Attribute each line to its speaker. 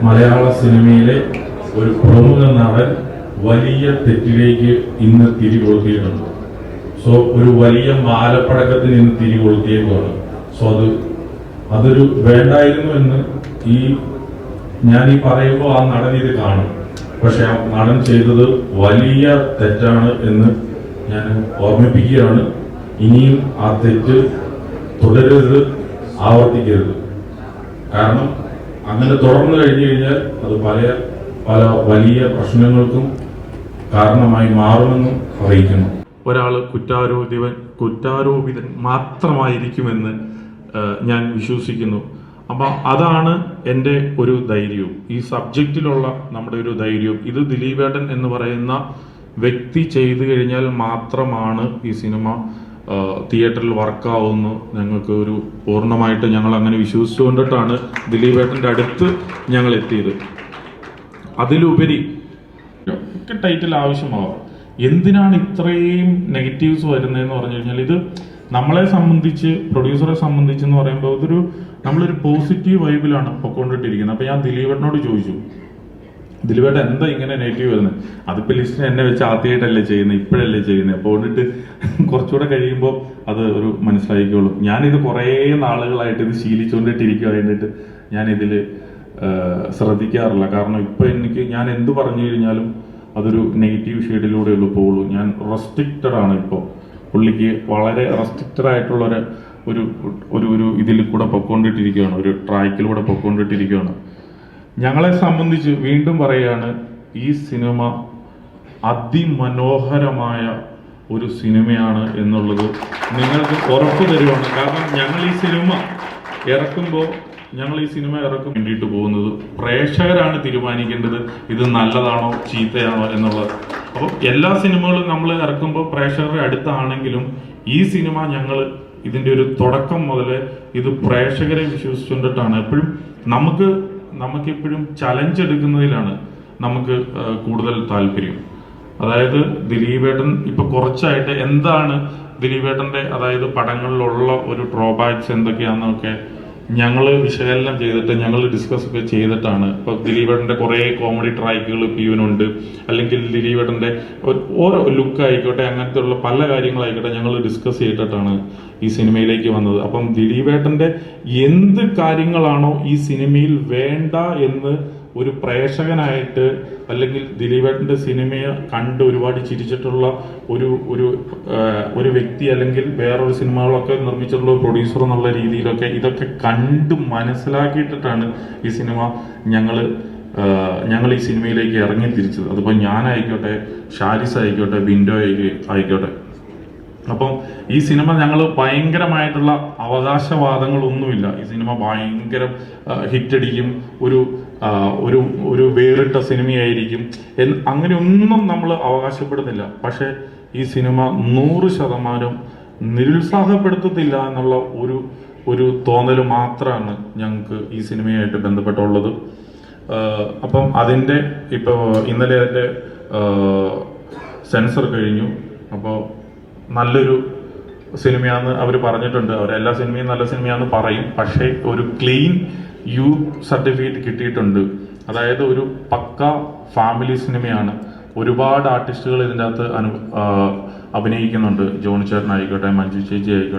Speaker 1: മലയാള സിനിമയിലെ ഒരു പ്രമുഖ നടൻ വലിയ തെറ്റിലേക്ക് ഇന്ന് തിരികൊളുത്തിയിട്ടുണ്ട്. സോ ഒരു വലിയ മാലപ്പടക്കത്തിന് ഇന്ന് തിരികൊളുത്തിയേക്കുവാണ്. സോ അതൊരു വേണ്ടായിരുന്നു എന്ന് ഞാൻ പറയുമ്പോൾ ആ നടൻ ഇത് കാണും. പക്ഷെ ആ നടൻ ചെയ്തത് വലിയ തെറ്റാണ് എന്ന് ഞാൻ ഓർമ്മിപ്പിക്കുകയാണ്. ഇനിയും ആ തെറ്റ് തുടരരുത്, ആവർത്തിക്കരുത്. കാരണം അങ്ങനെ തുടർന്നു കഴിഞ്ഞു കഴിഞ്ഞാൽ അത് പല വലിയ പ്രശ്നങ്ങൾക്കും കാരണമായി മാറുമെന്നും അറിയിക്കുന്നു. ഒരാൾ കുറ്റാരോപിതൻ മാത്രമായിരിക്കുമെന്ന് ഞാൻ വിശ്വസിക്കുന്നു. അപ്പം അതാണ് എൻ്റെ ഒരു ധൈര്യവും, ഈ സബ്ജക്റ്റിലുള്ള നമ്മുടെ ഒരു ധൈര്യവും. ഇത് ദിലീപേട്ടൻ എന്ന് പറയുന്ന വ്യക്തി ചെയ്തു കഴിഞ്ഞാൽ മാത്രമാണ് ഈ സിനിമ തിയേറ്ററിൽ വർക്കാവുന്നു ഞങ്ങൾക്ക് ഒരു പൂർണ്ണമായിട്ട് ഞങ്ങൾ അങ്ങനെ വിശ്വസിച്ചുകൊണ്ടിട്ടാണ് ദിലീപേട്ടൻ്റെ അടുത്ത് ഞങ്ങൾ എത്തിയത്. അതിലുപരി ടൈറ്റിൽ ആവശ്യമാവാം. എന്തിനാണ് ഇത്രയും നെഗറ്റീവ്സ് വരുന്നതെന്ന് പറഞ്ഞു കഴിഞ്ഞാൽ, ഇത് നമ്മളെ സംബന്ധിച്ച്, പ്രൊഡ്യൂസറെ സംബന്ധിച്ച് എന്ന് പറയുമ്പോൾ നമ്മളൊരു പോസിറ്റീവ് വൈബിലാണ് പൊക്കോണ്ടിട്ടിരിക്കുന്നത്. അപ്പോൾ ഞാൻ ദിലീപേട്ടനോട് ചോദിച്ചു, ദിലീപേട്ടൻ എന്താ ഇങ്ങനെ നെഗറ്റീവ് വരുന്നത്? അതിപ്പോൾ ലിസ്റ്റിന് എന്നെ വെച്ച് ആദ്യമായിട്ടല്ലേ ചെയ്യുന്നത്, ഇപ്പോഴല്ലേ ചെയ്യുന്നത്. അപ്പോൾ കൊണ്ടിട്ട് കുറച്ചുകൂടെ കഴിയുമ്പോൾ അത് ഒരു മനസ്സിലാക്കിക്കോളും. ഞാനിത് കുറേ നാളുകളായിട്ട് ഇത് ശീലിച്ചുകൊണ്ടിട്ടിരിക്കുകയായിട്ട് ഞാനിതിൽ ശ്രദ്ധിക്കാറില്ല. കാരണം ഇപ്പോൾ ഞാൻ എന്ത് പറഞ്ഞു കഴിഞ്ഞാലും അതൊരു നെഗറ്റീവ് ഷെയ്ഡിലൂടെയുള്ളൂ പോകുള്ളൂ. ഞാൻ റെസ്ട്രിക്റ്റഡ് ആണ്. ഇപ്പോൾ പുള്ളിക്ക് വളരെ റെസ്ട്രിക്റ്റഡ് ആയിട്ടുള്ള ഒരു ഇതിൽ കൂടെ പൊക്കോണ്ടിട്ടിരിക്കുകയാണ്, ഒരു ട്രാക്കിലൂടെ പൊക്കോണ്ടിട്ടിരിക്കുകയാണ്. ഞങ്ങളെ സംബന്ധിച്ച് വീണ്ടും പറയുകയാണ്, ഈ സിനിമ അതിമനോഹരമായ ഒരു സിനിമയാണ് എന്നുള്ളത് നിങ്ങൾക്ക് ഉറപ്പ് തരുവാണ്. കാരണം ഞങ്ങൾ ഈ സിനിമ ഇറക്കും വേണ്ടിയിട്ട് പോകുന്നത് പ്രേക്ഷകരാണ് തീരുമാനിക്കേണ്ടത് ഇത് നല്ലതാണോ ചീത്തയാണോ എന്നുള്ളത്. അപ്പോൾ എല്ലാ സിനിമകളും നമ്മൾ ഇറക്കുമ്പോൾ പ്രേക്ഷകരുടെ അടുത്താണെങ്കിലും ഈ സിനിമ ഞങ്ങൾ ഇതിൻ്റെ ഒരു തുടക്കം മുതൽ ഇത് പ്രേക്ഷകരെ വിശ്വസിച്ചുകൊണ്ടിട്ടാണ്. എപ്പോഴും നമുക്കെപ്പോഴും ചലഞ്ച് എടുക്കുന്നതിലാണ് നമുക്ക് കൂടുതൽ താല്പര്യം. അതായത് ദിലീപേട്ടൻ ഇപ്പൊ കുറച്ചായിട്ട് എന്താണ് ദിലീപേട്ടന്റെ അതായത് പടങ്ങളിലുള്ള ഒരു ഡ്രോബാക്സ് എന്തൊക്കെയാണെന്നൊക്കെ ഞങ്ങൾ വിശകലനം ചെയ്തിട്ട് ഞങ്ങൾ ഡിസ്കസ് ഒക്കെ ചെയ്തിട്ടാണ്. ഇപ്പൊ ദിലീപേട്ടന്റെ കുറെ കോമഡി ട്രാക്കുകൾ ഇവനുണ്ട്, അല്ലെങ്കിൽ ദിലീപേട്ടന്റെ ഓരോ ലുക്ക് ആയിക്കോട്ടെ, അങ്ങനത്തെ ഉള്ള പല കാര്യങ്ങളായിക്കോട്ടെ ഞങ്ങൾ ഡിസ്കസ് ചെയ്തിട്ടാണ് ഈ സിനിമയിലേക്ക് വന്നത്. അപ്പം ദിലീപേട്ടന്റെ എന്ത് കാര്യങ്ങളാണോ ഈ സിനിമയിൽ വേണ്ട എന്ന് ഒരു പ്രേക്ഷകനായിട്ട്, അല്ലെങ്കിൽ ദിലീപേട്ടന്റെ സിനിമയെ കണ്ട് ഒരുപാട് ചിരിച്ചിട്ടുള്ള ഒരു വ്യക്തി, അല്ലെങ്കിൽ വേറൊരു സിനിമകളൊക്കെ നിർമ്മിച്ചിട്ടുള്ള പ്രൊഡ്യൂസർ എന്നുള്ള രീതിയിലൊക്കെ ഇതൊക്കെ കണ്ട് മനസ്സിലാക്കിയിട്ടാണ് ഈ സിനിമ ഞങ്ങൾ ഈ സിനിമയിലേക്ക് ഇറങ്ങി തിരിച്ചത്. അതിപ്പോൾ ഞാനായിക്കോട്ടെ, ഷാരിസ് ആയിക്കോട്ടെ, ബിൻഡോ ആയിക്കോട്ടെ. അപ്പം ഈ സിനിമ ഞങ്ങൾ ഭയങ്കരമായിട്ടുള്ള അവകാശവാദങ്ങളൊന്നുമില്ല. ഈ സിനിമ ഭയങ്കര ഹിറ്റടിക്കും, ഒരു വേറിട്ട സിനിമയായിരിക്കും അങ്ങനെയൊന്നും നമ്മൾ അവകാശപ്പെടുന്നില്ല. പക്ഷെ ഈ സിനിമ 100% നിരുത്സാഹപ്പെടുത്തത്തില്ല എന്നുള്ള ഒരു തോന്നൽ മാത്രമാണ് ഞങ്ങൾക്ക് ഈ സിനിമയായിട്ട് ബന്ധപ്പെട്ടുള്ളത്. അപ്പം അതിൻ്റെ ഇപ്പോൾ ഇന്നലെ അതിൻ്റെ സെൻസർ കഴിഞ്ഞു. അപ്പോൾ നല്ലൊരു സിനിമയാണെന്ന് അവർ പറഞ്ഞിട്ടുണ്ട്. അവരെല്ലാ സിനിമയും നല്ല സിനിമയാണെന്ന് പറയും. പക്ഷേ ഒരു ക്ലീൻ യു സർട്ടിഫിക്കറ്റ് കിട്ടിയിട്ടുണ്ട്. അതായത് ഒരു പക്ക ഫാമിലി സിനിമയാണ്. ഒരുപാട് ആർട്ടിസ്റ്റുകൾ ഇതിൻ്റെ അകത്ത് അഭിനയിക്കുന്നുണ്ട്. ജോണി ചേട്ടൻ ആയിക്കോട്ടെ, മഞ്ജു ചേച്ചി ആയിക്കോട്ടെ.